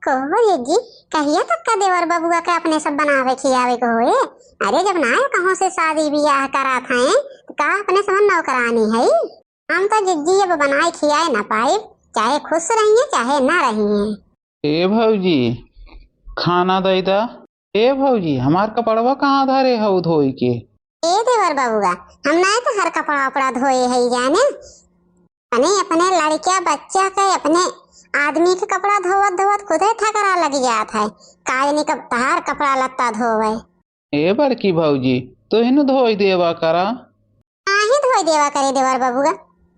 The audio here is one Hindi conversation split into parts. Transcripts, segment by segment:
कहो जी कहिया तक का देवर बबुआ के अपने सब बनावे खियावे को होए। अरे जब ना आए कहाँ से शादी ब्याह करा था तो का अपने सब नौकरानी है। हम तो जिज्जी अब बनाए खियाए ना पाए, चाहे खुश रहिए चाहे ना रहिए। ए भौजी खाना दई दा। ए भौजी हमार कपड़वा कहाँ धरे हो धोई के। ए देवर बबुआ हम ना तो हर कपड़ा उपड़ा धोए है जाने, अपने अपने लड़किया बच्चा के अपने आदमी के कपड़ा धोवत धोवत खुदे थकरा लग जात है। काजनी कब तहार कपड़ा लत्ता धोवे। ए बड़की भौजी तो इन धोई देवा करा। ही धोई देवा करे देवर बबुआ,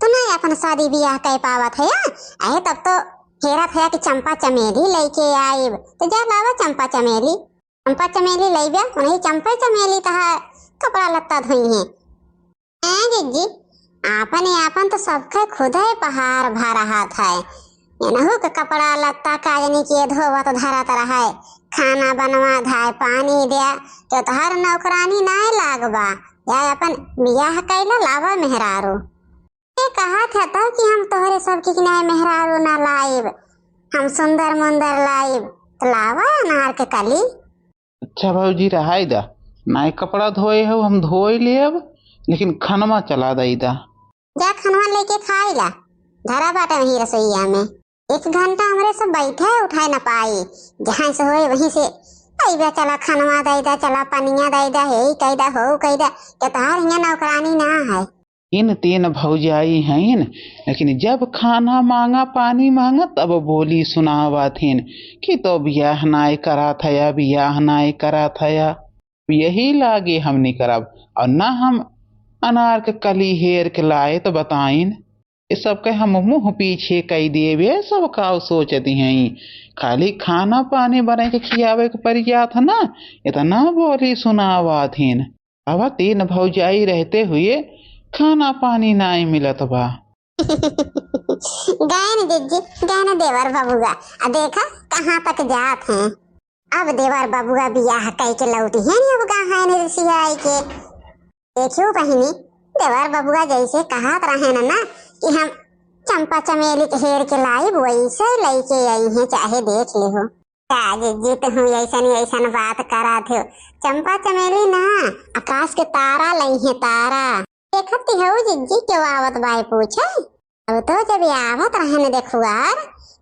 तू ना अपन शादी ब्याह कह पावत है। अहे तब तो हेरा था कि चंपा चमेली लेके आइब, तो जा लावा चंपा चमेली लईबा, उन्हीं चंपा चमेली तहार कपड़ा लत्ता धोई है। जिज्जी आपन तो सबके खुद ही पहाड़ भर हाथ है। एनहु के कपड़ा लत्ता काजनी के धोवत धरत रहे, खाना बनवा धाय पानी दे तो तहर नौकरानी ना लागबा या अपन बियाह कैला लावा मेहरारू। ये कहा था तो कि हम तोहरे सब की नए मेहरारू ना लाइब, हम सुंदर मुंदर लाइब, तो लावा अनार के कली। अच्छा भौजी रहाई दा, नाई कपड़ा धोए हो हम धोई लेब, लेकिन खनवा चला दई दा। जा खनवा लेके खाई ला, धरा बाटा वही रसोईया में। 1 घंटा हमरे सब बैठे उठाए न पाई, जहाँ से होए वहीं से अइबा चला खनवा दई दा, चला पनिया दई दा, हे कई दा हो कई दा, के तहार हियां नौकरानी ना है। इन 3 भौजाई हैं, लेकिन जब खाना मांगा पानी मांगा तब बोली सुनावा थीन कि तो बियाह नाई करा थया, बियाह नाई करा थया। यही लागे हम नहीं करब, और ना हम अनार के कली हेर के लाए तो बताइन। ये सब के हम मुंह पीछे कई देवे सब का सोचती हैं, खाली खाना पानी बना के खियावे के पड़ जात ना, इतना बोली सुनावा थीन। अब 3 भौजाई रहते हुए खाना पानी नहीं मिलत बा। गायन जिज्जी गायन देवर बबुआ आ देखा कहाँ तक जात हैं। अब देवर बबुआ बियाह कई के लौटी हैं, अब कहाँ ने सियाई के देखियो बहिनी, देवर बबुआ जैसे कहत रहे ना कि हम चंपा चमेली के हेर के लाई वैसे लेके आई हैं, चाहे देख ले हो। जिज्जी तो हम ऐसन बात करा थे, चंपा चमेली ना आकाश के तारा लाई है, तारा देखती हो जिज्जी क्यों आवत बाई पूछे। अब तो जब आवत रहे न देखुआर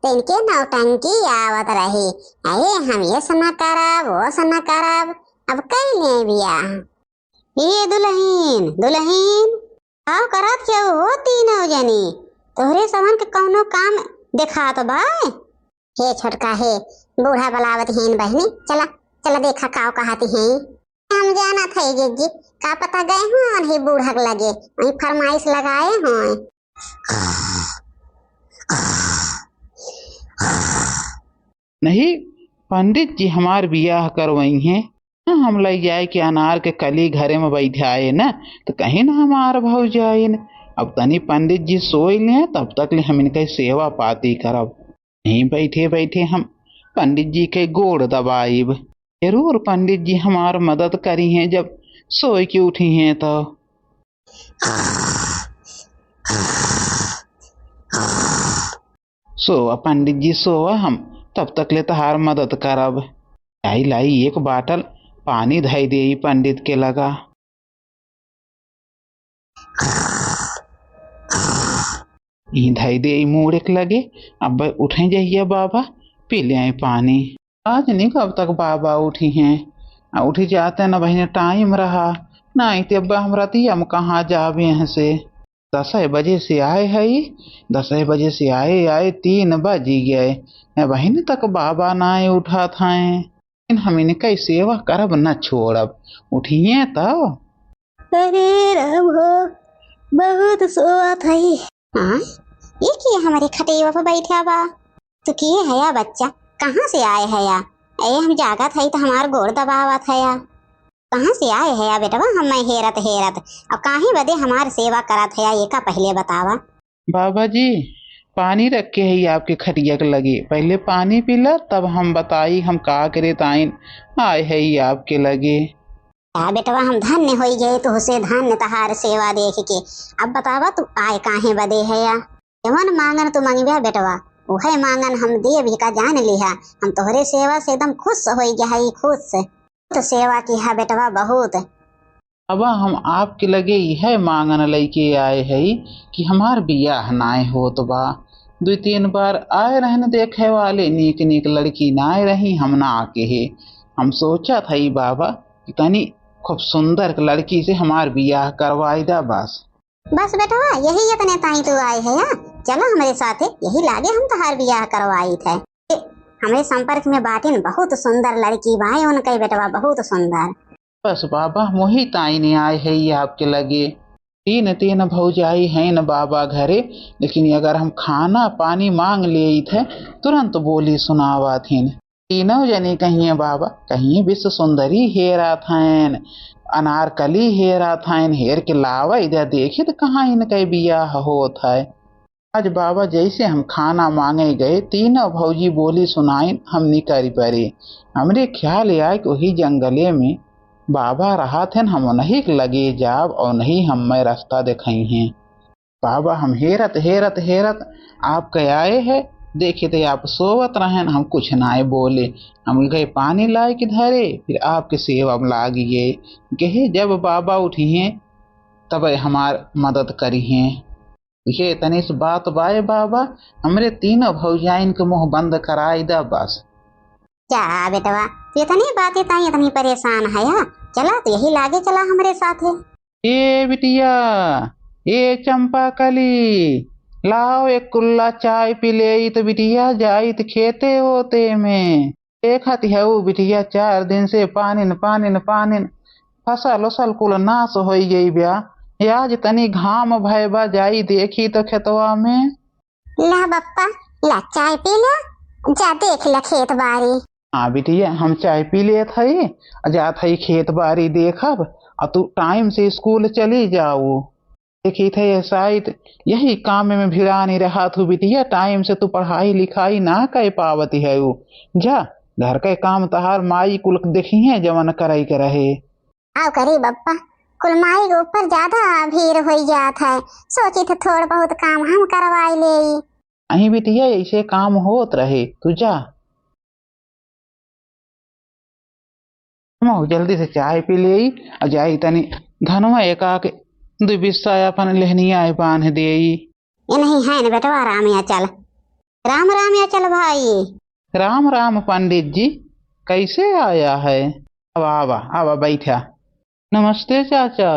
तो इनके नौटंकी आवत रही, अरे हम ये सना करब वो सना करब, अब कई ले बियाह। ये दुल्हीन आओ करत क्या हो 3 जनी, तोहरे समन के कौनो काम देखा तो बाय। हे छोटका हे बूढ़ा बलावत हैं बहनी, चला चला देखा काव कहती हैं। हम जाना था जिज्जी, का पता गए हो ही बूढ़क लगे वही फरमाइश लगाए हो। नहीं पंडित जी हमार बियाह करवाई हैं, हम ले जाए कि अनार के कली घरे में बैठे आए न, तो कहीं ना हमार भौजाई न। अब तनी पंडित जी सोई ले तब तक ले हम इनके सेवा पाती करब, नहीं बैठे बैठे हम पंडित जी के गोड़ दबाइब। जरूर पंडित जी हमार मदद करी हैं जब सोई के उठी हैं तो। सोआ पंडित जी सोआ, हम तब तक ले तहार मदद करब। लाई 1 बाटल पानी धई दे पंडित के लगा। धई दे मुड़ के लगे, अब उठे जाइए बाबा पी ले आए पानी। आज नहीं कब तक बाबा उठी हैं, उठी जाते न बहने टाइम रहा नहीं तो अब हम रतिया हम कहाँ जावे यहाँ से। 10 बजे से आए है, 10 बजे से आए 3 बज गए, बहन तक बाबा ना उठा था। हम इनका सेवा करब न छोड़ब, उठिए तो। अरे राम हो बहुत सोआ था। हाँ ये की हमारे खटेवा पर बैठा बा, तो किए है या बच्चा कहाँ से आए है या? अरे हम जागा था तो हमार गोड़ दबावा था या, कहाँ से आए है या बेटवा? हम हेरत अब काहे बदे हमार सेवा करत है या, ये का पहले बतावा। बाबा जी पानी रखे है आपके खटिया के लगे, पहले पानी पीला तब हम बताई हम का करे ताइन आए है आपके लगे। बेटवा हम धन्य हो गए तो उसे धन्य तहार सेवा देख के। अब बतावा तू आए काहे बदे है या? जवन मांगन तू मांगिबा बेटवा उहे मांगन हम दे भी का जान लिहा। हम तोहरे सेवा से एकदम खुश हो गया, खुश तो सेवा की है बेटवा बहुत। अब हम आपके लगे यह मांगन लेके आए है कि हमार बियाह नाय होत बा। 2-3 बार आए रहने देखे वाले नीक नीक लड़की नाय रही, हम ना आके है। हम सोचा था बाबा कि तनी खूब सुंदर लड़की से हमार बियाह करवाई दा बस। बस बेटवा यही इतने ताई तू आए है या? चलो हमारे साथ, यही लागे हम तोहार बियाह करवाई थे। हमारे संपर्क में बाटिन बहुत सुंदर लड़की भाई उनके बेटवा बहुत सुंदर। बस बाबा मोही ताई ने आए है आपके लगे। 3 भौजाई है न बाबा घरे, लेकिन अगर हम खाना पानी मांग ले थे तुरंत बोली सुनावा थीन। तीनों जने कहीं बाबा, कहीं विश्व सुंदरी हेरा थैन, अनारकली हेरा थैन, हेर के लावा इधर देखी तो कहाँ इनके बियाह होत है। आज बाबा जैसे हम खाना मांगे गए, तीनों भौजी बोली सुनाइन, हम निकल पड़े। हमरे ख्याल आए कि वही जंगले में बाबा रहा थे, हम नहीं लगे जाब और नहीं हम मैं रास्ता दिखाई हैं। बाबा हम हेरत हेरत हेरत आप के आए है, देखे थे आप सोवत रहें, हम कुछ ना बोले। हम गए पानी लाए के धरे, फिर आपके सेवा में लागिए कहे जब बाबा उठी हैं तब हमार मदद करी हैं। ये तनी से बात बाए बाबा, हमरे तीनों भौजाइन के मुंह बंद कराई दा बस। क्या बेटवा तू इतनी बातें ताई इतनी परेशान है या? चला तो यही लागे चला हमारे साथ है। ए बिटिया, ए चंपा कली, लाओ एक कुल्ला चाय पी ले तो बिटिया जाई तो खेते होते में। देखत है वो बिटिया 4 दिन से पानी पानी फसल उसल कुल नाश हो गई ब्या। आज तनी घाम भयबा जाई देखी तो खेतवा में। ला बप्पा ला चाय पी ला, जा देख ला खेत बाड़ी। हाँ बिटिया हम चाय पी ले थे, जात है खेत बाड़ी देखब, और तू टाइम से स्कूल चली जाओ। देखी थे शायद यही काम में भिड़ा नहीं रहा तू बिटिया, टाइम से तू पढ़ाई लिखाई ना कर पावती है। वो जा घर के काम तहार माई कुल देखी है जवन कराई के रहे। आओ करी बप्पा, कुल माई के ऊपर ज्यादा भीड़ हो जात है, सोची थे थोड़ा बहुत काम हम करवाई ले। अही बिटिया ऐसे काम होत रहे, तू जा जल्दी से चाय पी ले और जाई तनी धनवा एक आके 2 बिस्सा अपन लेहनिया बांध दे। ये नहीं है न बेटवा, राम या चल, राम राम या चल भाई। राम राम पंडित जी, कैसे आया है? अब आवा आवा बैठा। नमस्ते चाचा।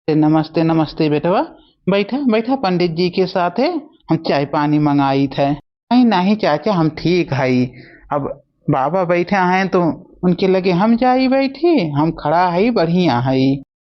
नमस्ते नमस्ते बेटवा, बैठा बैठा पंडित जी के साथ है, हम चाय पानी मंगाई थे। नहीं नहीं चाचा हम ठीक है, अब बाबा बैठा हैं तो उनके लगे हम जाई बैठे, हम खड़ा है बढ़िया है।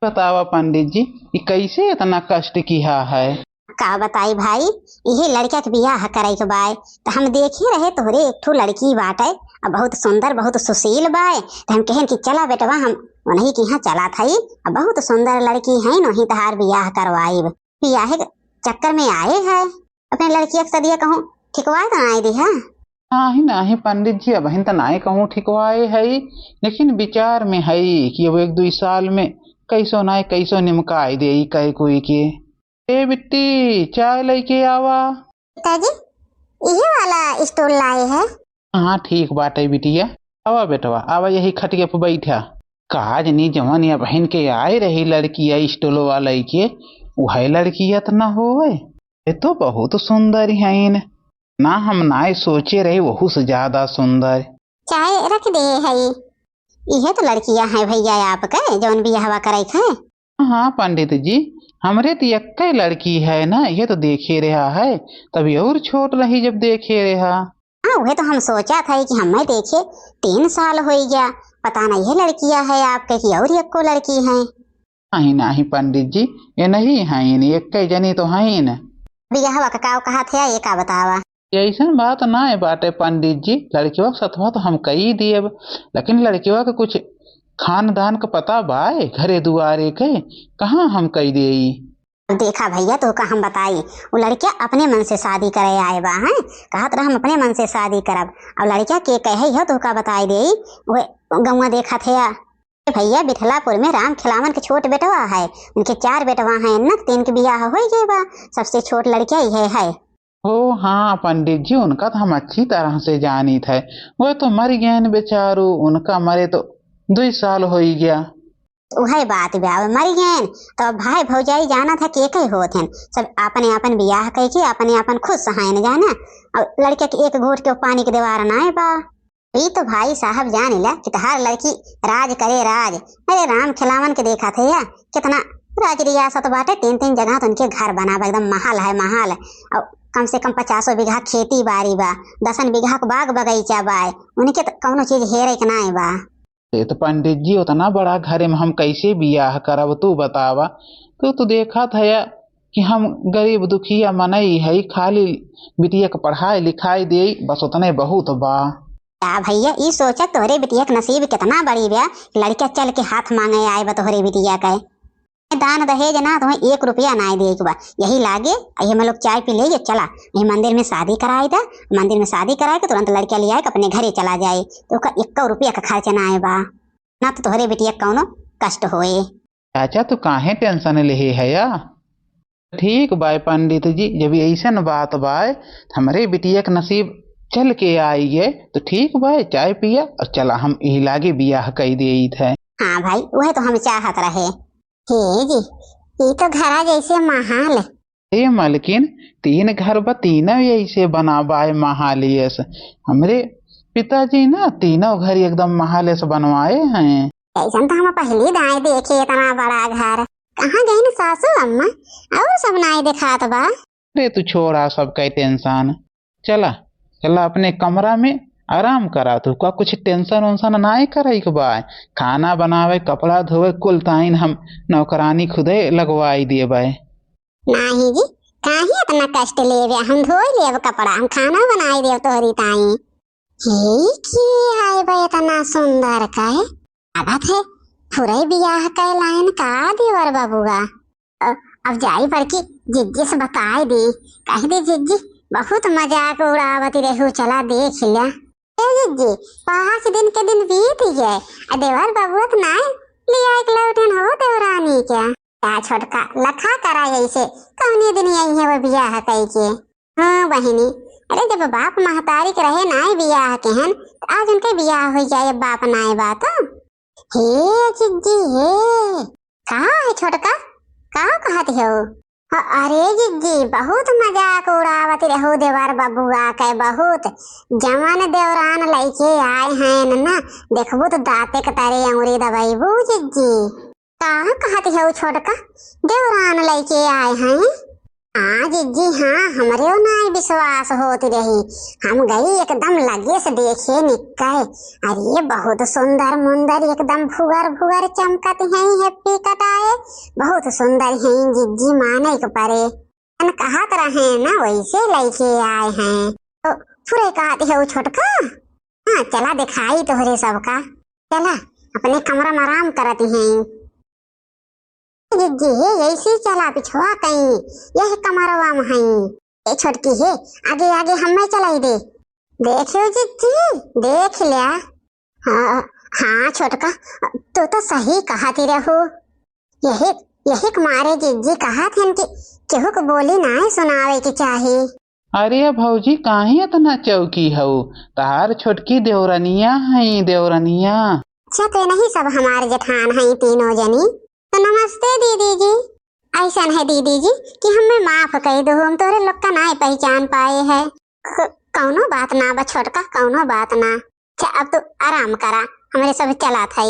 बतावा पंडित जी ये कैसे इतना कष्ट किया है? का बताई भाई, यही लड़का के बियाह करे के बाय तो हम देखे रहे तोहरे एक ठो लड़की बाटे, अब बहुत सुंदर बहुत सुशील बाय, तो हम कहें कि चला बेटवा हम उन्हीं के यहाँ चला था, अब बहुत सुंदर लड़की है वही तहार बियाह करवाई। बियाह के चक्कर में आए है, अपने लड़की के सदिया कहूँ ठिकवा तो आए दी है। नाही नाही पंडित जी अब तो नाय कहूँ ठिकवाए है, लेकिन विचार में है कि अब 1-2 साल में कैसो नाय कैसो निमकाई दे कई कोई के। ए बिट्टी चाय लेके आवा। पिताजी यही वाला स्टूल लाए है? हाँ ठीक बाटे बिटिया, आवा बेटवा आवा यही खटिया पे बैठा। काज नहीं जवन या बहन के आए रही लड़की स्टूल वाला के, वह लड़की न होवे, ये तो बहुत सुंदर है ना, हम नाय सोचे रहे वहू से ज्यादा सुंदर। चाय रख दे है, यह तो लड़कियां हैं भैया आपके जौन बियाहवा करे है। हाँ पंडित जी हमरे तो एक लड़की है ना, ये तो देखे रहा है, तभी और छोट रही जब देखे रहा। हाँ वह तो हम सोचा था कि हमें देखे 3 साल हो गया, पता नहीं है लड़कियां है आपके की और एक को लड़की है। नहीं नहीं पंडित जी ये नहीं है, एक जनी तो है न। बियाहवा का कहा थे ये का बतावा? ऐसा बात ना है बाटे पंडित जी, लड़कियों का सतवा तो हम कही दिए, लेकिन लड़कियों का कुछ खानदान का पता बाय घरे दुआरे के कहाँ हम कही दे। देखा भैया तो का हम बताई, वो लड़किया अपने मन से शादी करे आए बा है, कहा तो हम अपने मन से शादी करब, अब लड़किया के कहे है तो का बताई दे। वो गौवा देखा थे भैया बिठलापुर में राम खिलावन के छोट बेटवा है, उनके 4 बेटवा हैं न, 3 के बियाह हो गए बा, सबसे छोट लड़किया ये है। ओ हाँ पंडित जी, उनका तो हम अच्छी तरह से जानी थे। वो तो मर गए न बेचारू, उनका मरे तो 2 साल हो ही गया। वही बात ब्याह मर गए तो भाई भौजाई जाना था के कई होत हैं सब अपने अपन बियाह कई के अपने अपन खुद सहाय न जाना। और लड़के के एक घूट के पानी के दीवार ना बा। ये तो भाई साहब जान ला कि हर लड़की राज करे राज। अरे राम खिलावन के देखा थे या कितना राज रियासत बाटे, 3-3 जगह तो उनके घर बना बा, एकदम महल है महल। और कम से कम 50 बीघा खेती बाड़ी बा, 10 बीघा के बाग बगीचा बा, उनके तो कौनो चीज हेरे के ना बा। ये तो पंडित जी उतना बड़ा घरे में हम कैसे बियाह करब, तू बतावा। तो देखा था या कि हम गरीब दुखिया मनई है, खाली बिटिया के पढ़ाई लिखाई दे बस उतने बहुत बा। क्या भैया ये सोचा तोहरे बिटिया के नसीब कितना बड़ी बा, लड़का चल के हाथ मांगे आए बा तोहरे बिटिया के। दान दहेज ना तुम्हें 1 रुपया ना दे के बा, यही लागे ये हम लोग चाय पी ले चला यही मंदिर में शादी कराए था। मंदिर में शादी कराए के तुरंत लड़का ले आए अपने घरे चला जाए, तो 1 रुपया का खर्चा ना आए बा, ना तो तोहरे बिटिया कौनो कष्ट होए। चाचा तू काहे टेंशन ले है या। ठीक बाय पंडित जी, जब ऐसा बात बाय हमरे बिटिया के नसीब चल के आई है तो ठीक बाय, चाय पिया और चला हम यही लागे बियाह कई दे थे। हाँ भाई वह तो हम चाहत रहे। हे जी ये तो घरा जैसे महाल ए मलकिन, 3 घर बा, तीनों ऐसे बना बाय महालिये से। हमरे पिताजी ना तीनों घर एकदम महाले से बनवाए हैं। ऐसा तो हम पहली दाएं देखे, इतना बड़ा घर। कहाँ गई न सासू अम्मा और सब नाई दिखात बा। अरे तू छोड़ा सब का टेंशन, चला चला अपने कमरा में आराम करा। तू का कुछ टेंशन वेंशन ना करे के बा, खाना बनावे कपड़ा धोवे कुल ताइन हम नौकरानी खुदे लगवाई दिए बाय। नहीं जी काहे इतना कष्ट लेवे, हम धोई लेव कपड़ा, हम खाना बनाई देव तोहरी ताई। हे की आए बा इतना सुंदर का है, आदत है पूरे बियाह का लाइन का देवर बाबूगा। अब जाई बड़की जिज्जी से बताई दी, कह दे जिज्जी बहुत मजाक उड़ावती रहू, चला देख लिया। ए जिज्जी 5 दिन के दिन बीत गए, देवर बाबू तो ना लिया एक लौटन हो देवरानी क्या छोटका लखा करा ऐसे कौने दिन यही है वो बियाह कई के। हाँ बहिनी, अरे जब बाप महतारी के रहे नाय बियाह के हन तो आज उनके बियाह हो जाए, बाप नाय बात। हे जिज्जी हे का है छोटका का कहत हो। अरे जिज्जी बहुत मजाक उड़ावती रहो देवर बबुआ के, बहुत जवान देवरान लइके आए हैं ना, देखबू तो दाते के तारे अंगुरी दबाईबू। जिज्जी कहाँ कहते हो छोटका देवरान लइके आए हैं। हाँ जिज्जी हाँ, हमरे ना विश्वास होती रही, हम गई एकदम लगे से देखे निकाय। अरे बहुत सुंदर मुंदर एकदम भुगर भुगर चमकत हैं, हैप्पी कटाए बहुत सुंदर हैं जिज्जी, माने के परे कहत रहे ना वैसे लइके आए हैं। तो पूरे कहते हो छोटका। हाँ चला दिखाई तोहरे सबका, चला अपने कमरा में आराम करते हैं। जिज्जी है ऐसे चला पिछवा कहीं, यह कमरवा में है ए छोटकी है, आगे आगे हमें चलाई दे। देखियो जिज्जी देख लिया। हाँ हाँ छोटका तो सही कहती रहो, यही यही मारे जिज्जी कहा थे कि केहू को बोली ना सुनावे की चाहिए। अरे भौजी काहे इतना चौकी हो, तार छोटकी देवरनिया है देवरनिया। अच्छा तो नहीं सब हमारे जेठान है तीनों जनी। तो नमस्ते दीदी जी। ऐसा है दीदी जी कि हमें माफ कर दो, हम तोरे लोग का ना पहचान पाए है। कौनो बात ना बा छोटका, कौनो बात ना। अच्छा अब तो आराम करा, हमारे सब चला था।